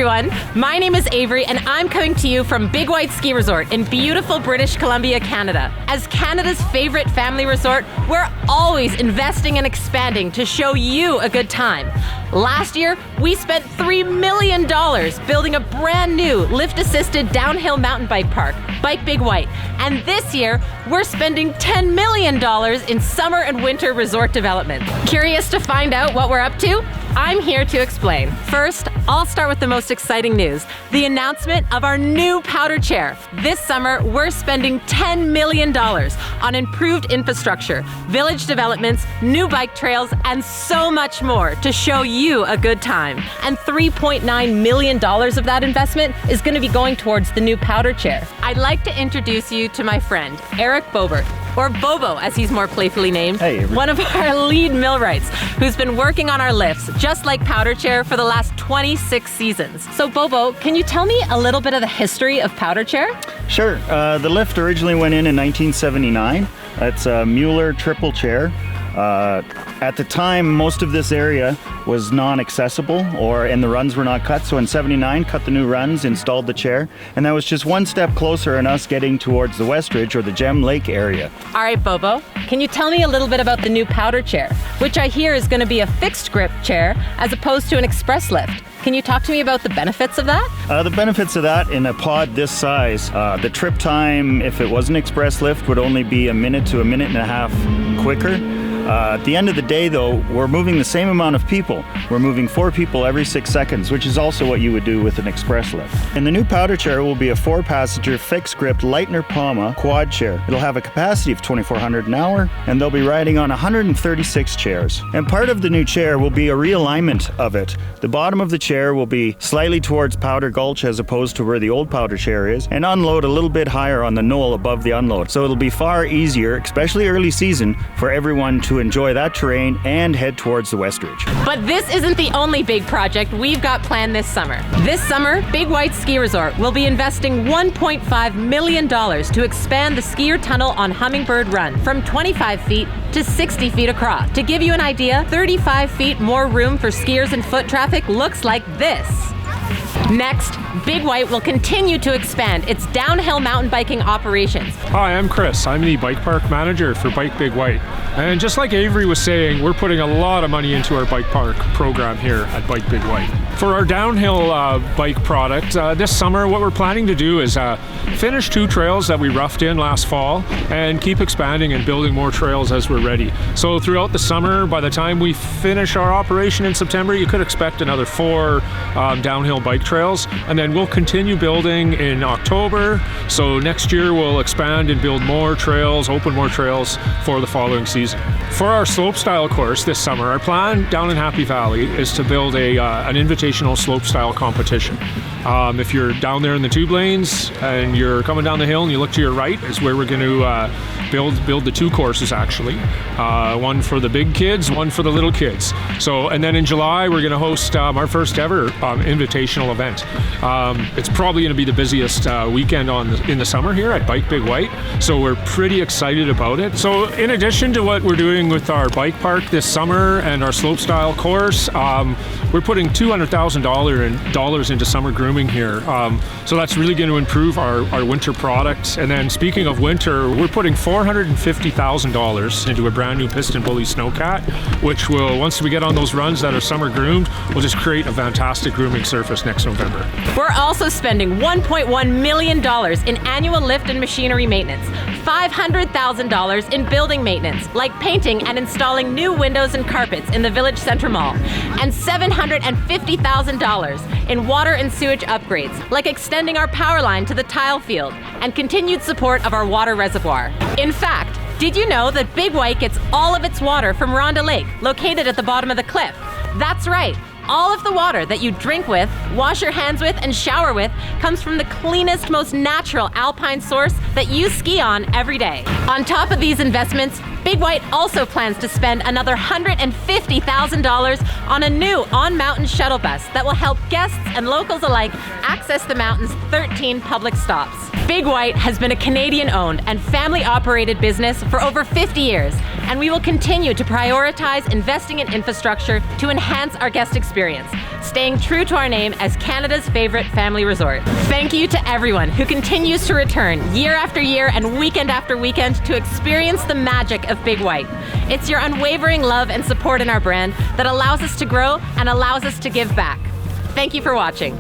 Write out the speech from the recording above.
everyone. My name is Avery, and I'm coming to you from Big White Ski Resort in beautiful British Columbia, Canada. As Canada's favorite family resort, we're always investing and expanding to show you a good time. Last year, we spent $3 million building a brand new lift-assisted downhill mountain bike park, Bike Big White. And this year, we're spending $10 million in summer and winter resort development. Curious to find out what we're up to? I'm here to explain. First, I'll start with the most exciting news, the announcement of our new powder chair. This summer, we're spending $10 million on improved infrastructure, village developments, new bike trails, and so much more to show you a good time. And $3.9 million of that investment is going to be going towards the new powder chair. I'd like to introduce you to my friend, Eric Bobert, or Bobo, as he's more playfully named, one of our lead millwrights, who's been working on our lifts, just like Powder Chair, for the last 26 seasons. So Bobo, can you tell me a little bit of the history of Powder Chair? Sure. The lift originally went in 1979. It's a Mueller triple chair. At the time, most of this area was non-accessible, and the runs were not cut. So in '79, cut the new runs, installed the chair, and that was just one step closer in us getting towards the Westridge or the Gem Lake area. All right, Bobo, can you tell me a little bit about the new powder chair, which I hear is going to be a fixed grip chair as opposed to an express lift? Can you talk to me about the benefits of that? The benefits of that in a pod this size, the trip time, if it was an express lift, would only be a minute to a minute and a half quicker. At the end of the day, though, we're moving the same amount of people. We're moving 4 people every 6 seconds, which is also what you would do with an express lift. And the new powder chair will be a 4-passenger fixed-grip Leitner Palma quad chair. It'll have a capacity of 2,400 an hour, and they'll be riding on 136 chairs. And part of the new chair will be a realignment of it. The bottom of the chair will be slightly towards Powder Gulch as opposed to where the old powder chair is, and unload a little bit higher on the knoll above the unload. So it'll be far easier, especially early season, for everyone to enjoy that terrain and head towards the Westridge. But this isn't the only big project we've got planned this summer. This summer, Big White Ski Resort will be investing $1.5 million to expand the skier tunnel on Hummingbird Run from 25 feet to 60 feet across. To give you an idea, 35 feet more room for skiers and foot traffic looks like this. Next, Big White will continue to expand its downhill mountain biking operations. Hi, I'm Chris. I'm the bike park manager for Bike Big White. And just like Avery was saying, we're putting a lot of money into our bike park program here at Bike Big White. For our downhill bike product, this summer what we're planning to do is finish 2 trails that we roughed in last fall and keep expanding and building more trails as we're ready. So throughout the summer, by the time we finish our operation in September, you could expect another 4 downhill bike trails, and then we'll continue building in October. So next year we'll expand and build more trails, open more trails for the following season. For our slopestyle course this summer, our plan down in Happy Valley is to build an invitational slopestyle competition. If you're down there in the tube lanes and you're coming down the hill and you look to your right, is where we're going to build the 2 courses actually. One for the big kids, one for the little kids. So, and then in July we're going to host our first ever invitational event. It's probably going to be the busiest weekend in the summer here at Bike Big White, so we're pretty excited about it. So in addition to what we're doing with our bike park this summer and our slopestyle course, we're putting $200,000 into summer grooming here. So that's really going to improve our winter products. And then speaking of winter, we're putting $450,000 into a brand new piston bully snowcat, which will, once we get on those runs that are summer groomed, will just create a fantastic grooming surface next November. We're also spending $1.1 million in annual lift and machinery maintenance, $500,000 in building maintenance, like painting and installing new windows and carpets in the Village Centre Mall, and $750,000 in water and sewage upgrades, like extending our power line to the tile field, and continued support of our water reservoir. In fact, did you know that Big White gets all of its water from Rhonda Lake, located at the bottom of the cliff? That's right. All of the water that you drink with, wash your hands with, and shower with comes from the cleanest, most natural alpine source that you ski on every day. On top of these investments, Big White also plans to spend another $150,000 on a new on-mountain shuttle bus that will help guests and locals alike access the mountain's 13 public stops. Big White has been a Canadian-owned and family-operated business for over 50 years, and we will continue to prioritize investing in infrastructure to enhance our guest experience, staying true to our name as Canada's favorite family resort. Thank you to everyone who continues to return year after year and weekend after weekend to experience the magic of Big White. It's your unwavering love and support in our brand that allows us to grow and allows us to give back. Thank you for watching.